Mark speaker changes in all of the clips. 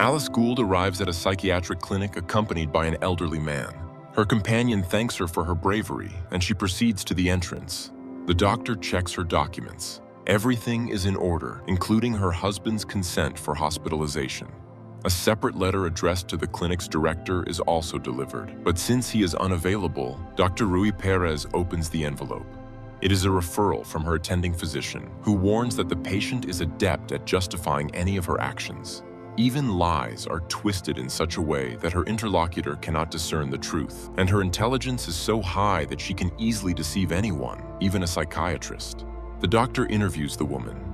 Speaker 1: Alice Gould arrives at a psychiatric clinic accompanied by an elderly man. Her companion thanks her for her bravery, and she proceeds to the entrance. The doctor checks her documents. Everything is in order, including her husband's consent for hospitalization. A separate letter addressed to the clinic's director is also delivered, but since he is unavailable, Dr. Rui Perez opens the envelope. It is a referral from her attending physician, who warns that the patient is adept at justifying any of her actions. Even lies are twisted in such a way that her interlocutor cannot discern the truth, and her intelligence is so high that she can easily deceive anyone, even a psychiatrist. The doctor interviews the woman.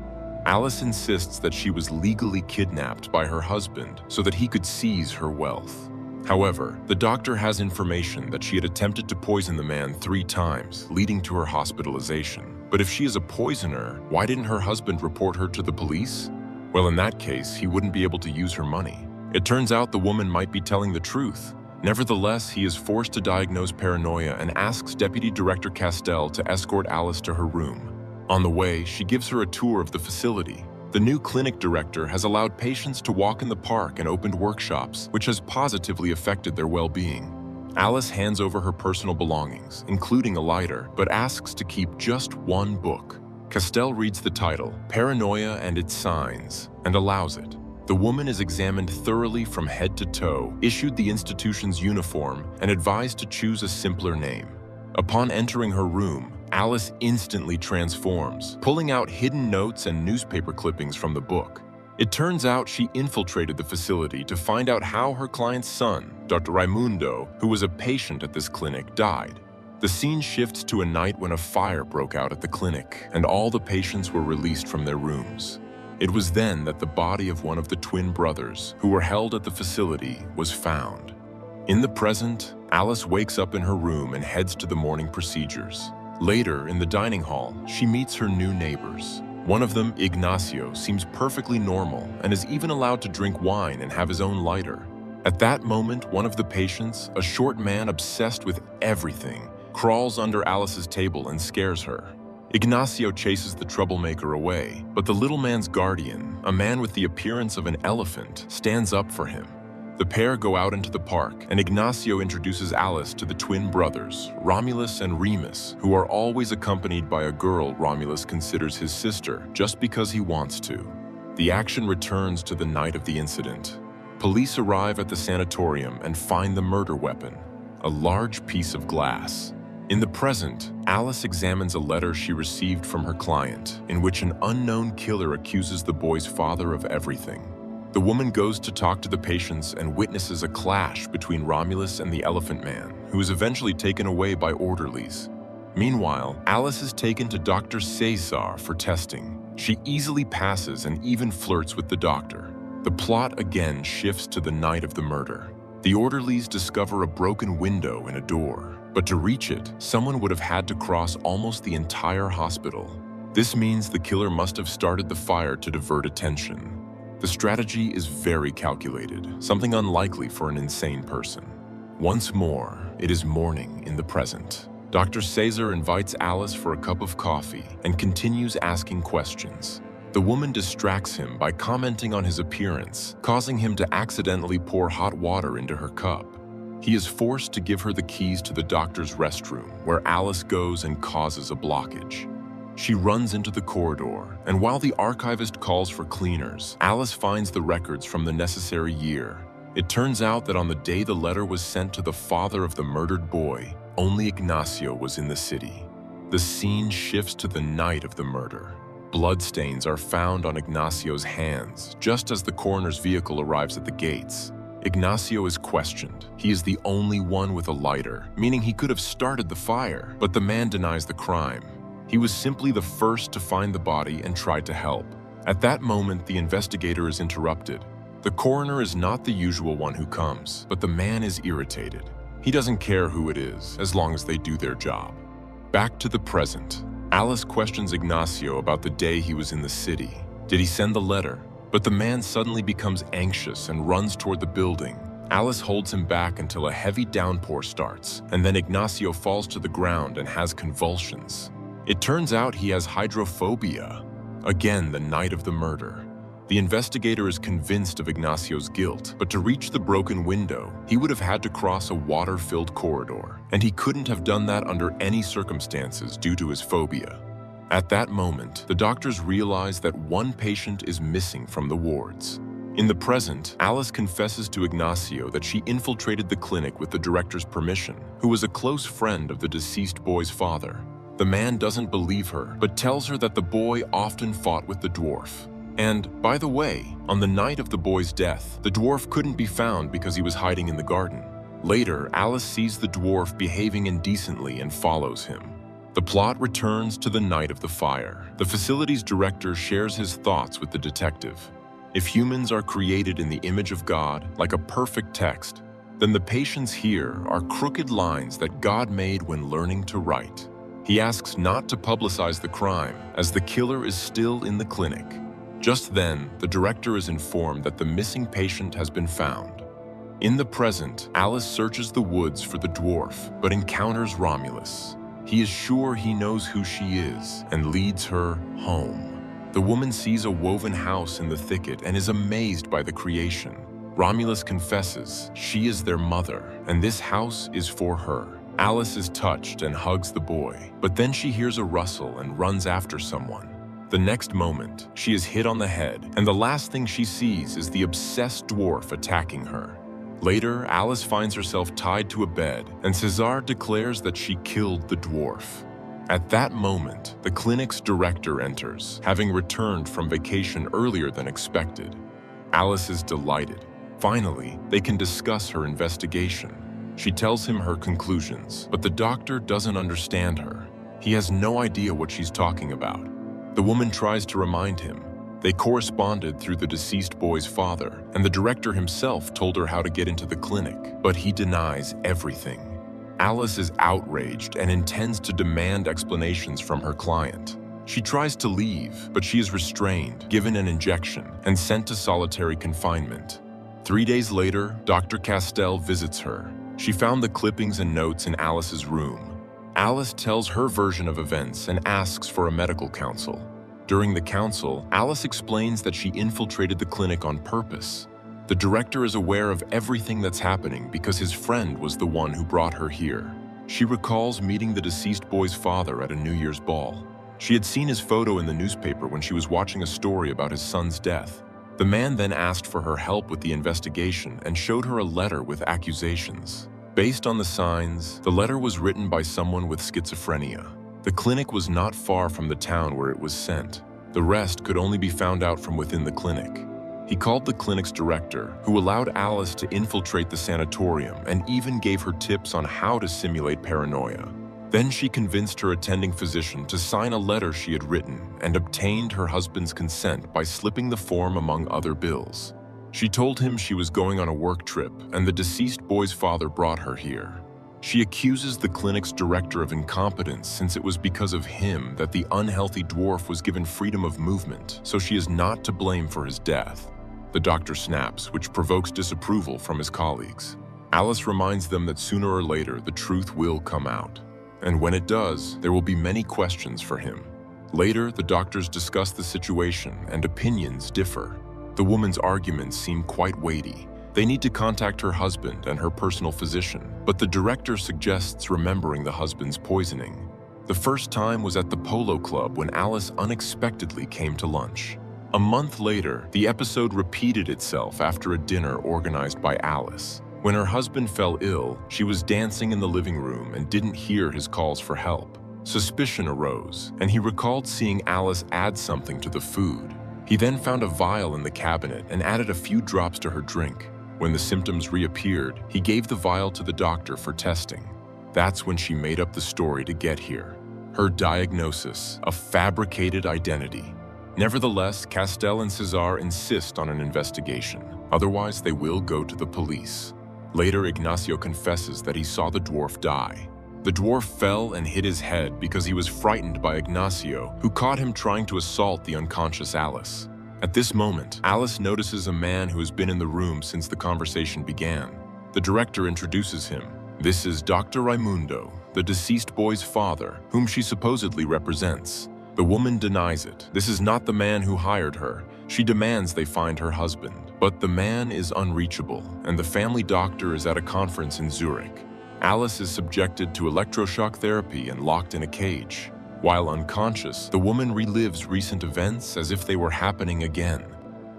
Speaker 1: Alice insists that she was legally kidnapped by her husband so that he could seize her wealth. However, the doctor has information that she had attempted to poison the man 3 times, leading to her hospitalization. But if she is a poisoner, why didn't her husband report her to the police? Well, in that case, he wouldn't be able to use her money. It turns out the woman might be telling the truth. Nevertheless, he is forced to diagnose paranoia and asks Deputy Director Castell to escort Alice to her room. On the way, she gives her a tour of the facility. The new clinic director has allowed patients to walk in the park and opened workshops, which has positively affected their well-being. Alice hands over her personal belongings, including a lighter, but asks to keep just one book. Castell reads the title, Paranoia and Its Signs, and allows it. The woman is examined thoroughly from head to toe, issued the institution's uniform, and advised to choose a simpler name. Upon entering her room, Alice instantly transforms, pulling out hidden notes and newspaper clippings from the book. It turns out she infiltrated the facility to find out how her client's son, Dr. Raimundo, who was a patient at this clinic, died. The scene shifts to a night when a fire broke out at the clinic, and all the patients were released from their rooms. It was then that the body of one of the twin brothers, who were held at the facility, was found. In the present, Alice wakes up in her room and heads to the morning procedures. Later, in the dining hall, she meets her new neighbors. One of them, Ignacio, seems perfectly normal and is even allowed to drink wine and have his own lighter. At that moment, one of the patients, a short man obsessed with everything, crawls under Alice's table and scares her. Ignacio chases the troublemaker away, but the little man's guardian, a man with the appearance of an elephant, stands up for him. The pair go out into the park, and Ignacio introduces Alice to the twin brothers, Romulus and Remus, who are always accompanied by a girl Romulus considers his sister just because he wants to. The action returns to the night of the incident. Police arrive at the sanatorium and find the murder weapon, a large piece of glass. In the present, Alice examines a letter she received from her client, in which an unknown killer accuses the boy's father of everything. The woman goes to talk to the patients and witnesses a clash between Romulus and the Elephant Man, who is eventually taken away by orderlies. Meanwhile, Alice is taken to Dr. Cesar for testing. She easily passes and even flirts with the doctor. The plot again shifts to the night of the murder. The orderlies discover a broken window in a door, but to reach it, someone would have had to cross almost the entire hospital. This means the killer must have started the fire to divert attention. The strategy is very calculated, something unlikely for an insane person. Once more, it is morning in the present. Dr. Cesar invites Alice for a cup of coffee and continues asking questions. The woman distracts him by commenting on his appearance, causing him to accidentally pour hot water into her cup. He is forced to give her the keys to the doctor's restroom, where Alice goes and causes a blockage. She runs into the corridor, and while the archivist calls for cleaners, Alice finds the records from the necessary year. It turns out that on the day the letter was sent to the father of the murdered boy, only Ignacio was in the city. The scene shifts to the night of the murder. Bloodstains are found on Ignacio's hands, just as the coroner's vehicle arrives at the gates. Ignacio is questioned. He is the only one with a lighter, meaning he could have started the fire, but the man denies the crime. He was simply the first to find the body and tried to help. At that moment, the investigator is interrupted. The coroner is not the usual one who comes, but the man is irritated. He doesn't care who it is, as long as they do their job. Back to the present. Alice questions Ignacio about the day he was in the city. Did he send the letter? But the man suddenly becomes anxious and runs toward the building. Alice holds him back until a heavy downpour starts, and then Ignacio falls to the ground and has convulsions. It turns out he has hydrophobia. Again, the night of the murder. The investigator is convinced of Ignacio's guilt, but to reach the broken window, he would have had to cross a water-filled corridor, and he couldn't have done that under any circumstances due to his phobia. At that moment, the doctors realize that one patient is missing from the wards. In the present, Alice confesses to Ignacio that she infiltrated the clinic with the director's permission, who was a close friend of the deceased boy's father. The man doesn't believe her, but tells her that the boy often fought with the dwarf. And, by the way, on the night of the boy's death, the dwarf couldn't be found because he was hiding in the garden. Later, Alice sees the dwarf behaving indecently and follows him. The plot returns to the night of the fire. The facility's director shares his thoughts with the detective. If humans are created in the image of God, like a perfect text, then the patients here are crooked lines that God made when learning to write. He asks not to publicize the crime, as the killer is still in the clinic. Just then, the director is informed that the missing patient has been found. In the present, Alice searches the woods for the dwarf, but encounters Romulus. He is sure he knows who she is and leads her home. The woman sees a woven house in the thicket and is amazed by the creation. Romulus confesses she is their mother, and this house is for her. Alice is touched and hugs the boy, but then she hears a rustle and runs after someone. The next moment, she is hit on the head, and the last thing she sees is the obsessed dwarf attacking her. Later, Alice finds herself tied to a bed, and Cesar declares that she killed the dwarf. At that moment, the clinic's director enters, having returned from vacation earlier than expected. Alice is delighted. Finally, they can discuss her investigation. She tells him her conclusions, but the doctor doesn't understand her. He has no idea what she's talking about. The woman tries to remind him. They corresponded through the deceased boy's father, and the director himself told her how to get into the clinic, but he denies everything. Alice is outraged and intends to demand explanations from her client. She tries to leave, but she is restrained, given an injection, and sent to solitary confinement. 3 days later, Dr. Castell visits her. She found the clippings and notes in Alice's room. Alice tells her version of events and asks for a medical counsel. During the counsel, Alice explains that she infiltrated the clinic on purpose. The director is aware of everything that's happening because his friend was the one who brought her here. She recalls meeting the deceased boy's father at a New Year's ball. She had seen his photo in the newspaper when she was watching a story about his son's death. The man then asked for her help with the investigation and showed her a letter with accusations. Based on the signs, the letter was written by someone with schizophrenia. The clinic was not far from the town where it was sent. The rest could only be found out from within the clinic. He called the clinic's director, who allowed Alice to infiltrate the sanatorium and even gave her tips on how to simulate paranoia. Then she convinced her attending physician to sign a letter she had written and obtained her husband's consent by slipping the form among other bills. She told him she was going on a work trip and the deceased boy's father brought her here. She accuses the clinic's director of incompetence since it was because of him that the unhealthy dwarf was given freedom of movement, so she is not to blame for his death. The doctor snaps, which provokes disapproval from his colleagues. Alice reminds them that sooner or later the truth will come out. And when it does, there will be many questions for him. Later, the doctors discuss the situation and opinions differ. The woman's arguments seem quite weighty. They need to contact her husband and her personal physician, but the director suggests remembering the husband's poisoning. The first time was at the polo club when Alice unexpectedly came to lunch. A month later, the episode repeated itself after a dinner organized by Alice. When her husband fell ill, she was dancing in the living room and didn't hear his calls for help. Suspicion arose, and he recalled seeing Alice add something to the food. He then found a vial in the cabinet and added a few drops to her drink. When the symptoms reappeared, he gave the vial to the doctor for testing. That's when she made up the story to get here. Her diagnosis, a fabricated identity. Nevertheless, Castell and Cesar insist on an investigation. Otherwise, they will go to the police. Later, Ignacio confesses that he saw the dwarf die. The dwarf fell and hit his head because he was frightened by Ignacio, who caught him trying to assault the unconscious Alice. At this moment, Alice notices a man who has been in the room since the conversation began. The director introduces him. This is Dr. Raimundo, the deceased boy's father, whom she supposedly represents. The woman denies it. This is not the man who hired her. She demands they find her husband, but the man is unreachable, and the family doctor is at a conference in Zurich. Alice is subjected to electroshock therapy and locked in a cage. While unconscious, the woman relives recent events as if they were happening again.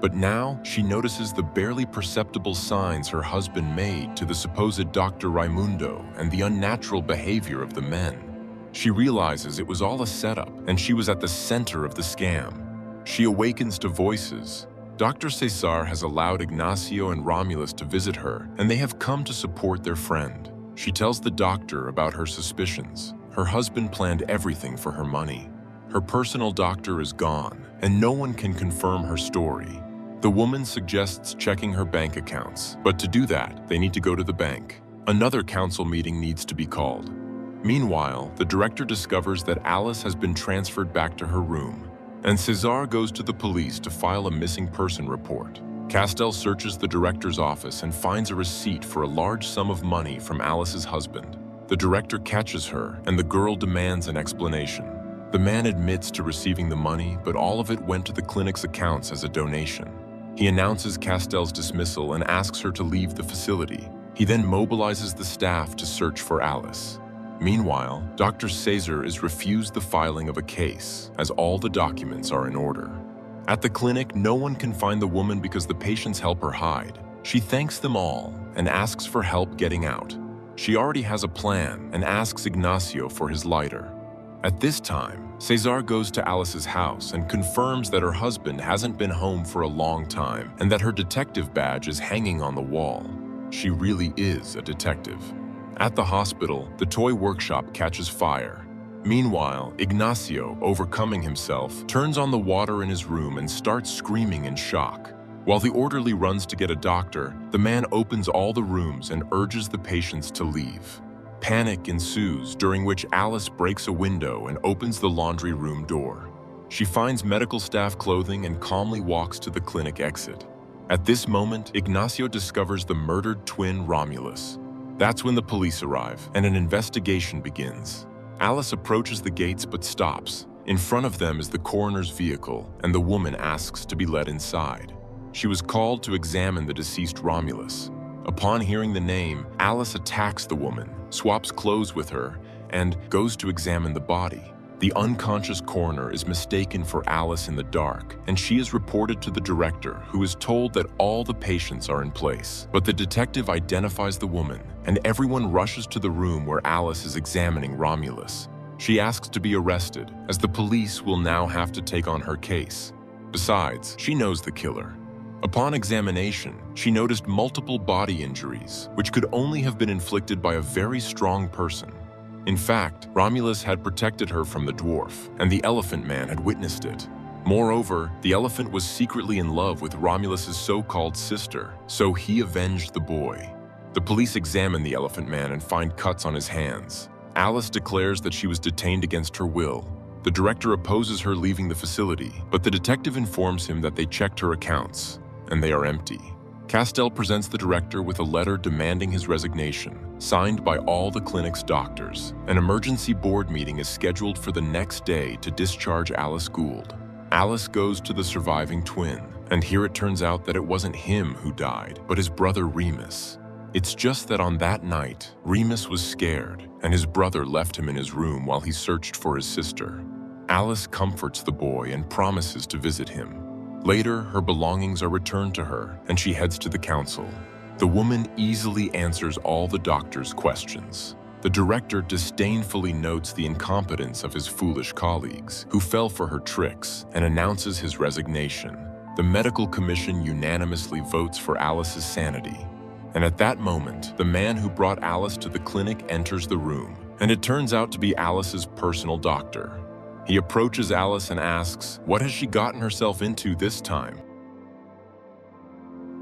Speaker 1: But now, she notices the barely perceptible signs her husband made to the supposed Dr. Raimundo and the unnatural behavior of the men. She realizes it was all a setup, and she was at the center of the scam. She awakens to voices. Dr. Cesar has allowed Ignacio and Romulus to visit her, and they have come to support their friend. She tells the doctor about her suspicions. Her husband planned everything for her money. Her personal doctor is gone, and no one can confirm her story. The woman suggests checking her bank accounts, but to do that, they need to go to the bank. Another council meeting needs to be called. Meanwhile, the director discovers that Alice has been transferred back to her room, and Cesar goes to the police to file a missing person report. Castel searches the director's office and finds a receipt for a large sum of money from Alice's husband. The director catches her, and the girl demands an explanation. The man admits to receiving the money, but all of it went to the clinic's accounts as a donation. He announces Castel's dismissal and asks her to leave the facility. He then mobilizes the staff to search for Alice. Meanwhile, Dr. Cesar is refused the filing of a case, as all the documents are in order. At the clinic, no one can find the woman because the patients help her hide. She thanks them all and asks for help getting out. She already has a plan and asks Ignacio for his lighter. At this time, Cesar goes to Alice's house and confirms that her husband hasn't been home for a long time and that her detective badge is hanging on the wall. She really is a detective. At the hospital, the toy workshop catches fire. Meanwhile, Ignacio, overcoming himself, turns on the water in his room and starts screaming in shock. While the orderly runs to get a doctor, the man opens all the rooms and urges the patients to leave. Panic ensues, during which Alice breaks a window and opens the laundry room door. She finds medical staff clothing and calmly walks to the clinic exit. At this moment, Ignacio discovers the murdered twin Romulus. That's when the police arrive, and an investigation begins. Alice approaches the gates but stops. In front of them is the coroner's vehicle, and the woman asks to be let inside. She was called to examine the deceased Romulus. Upon hearing the name, Alice attacks the woman, swaps clothes with her, and goes to examine the body. The unconscious coroner is mistaken for Alice in the dark, and she is reported to the director, who is told that all the patients are in place. But the detective identifies the woman, and everyone rushes to the room where Alice is examining Romulus. She asks to be arrested, as the police will now have to take on her case. Besides, she knows the killer. Upon examination, she noticed multiple body injuries, which could only have been inflicted by a very strong person. In fact, Romulus had protected her from the dwarf, and the elephant man had witnessed it. Moreover, the elephant was secretly in love with Romulus's so-called sister, so he avenged the boy. The police examine the elephant man and find cuts on his hands. Alice declares that she was detained against her will. The director opposes her leaving the facility, but the detective informs him that they checked her accounts, and they are empty. Castel presents the director with a letter demanding his resignation, signed by all the clinic's doctors. An emergency board meeting is scheduled for the next day to discharge Alice Gould. Alice goes to the surviving twin, and here it turns out that it wasn't him who died, but his brother Remus. It's just that on that night, Remus was scared, and his brother left him in his room while he searched for his sister. Alice comforts the boy and promises to visit him. Later, her belongings are returned to her, and she heads to the council. The woman easily answers all the doctor's questions. The director disdainfully notes the incompetence of his foolish colleagues, who fell for her tricks, and announces his resignation. The medical commission unanimously votes for Alice's sanity. And at that moment, the man who brought Alice to the clinic enters the room, and it turns out to be Alice's personal doctor. He approaches Alice and asks, what has she gotten herself into this time?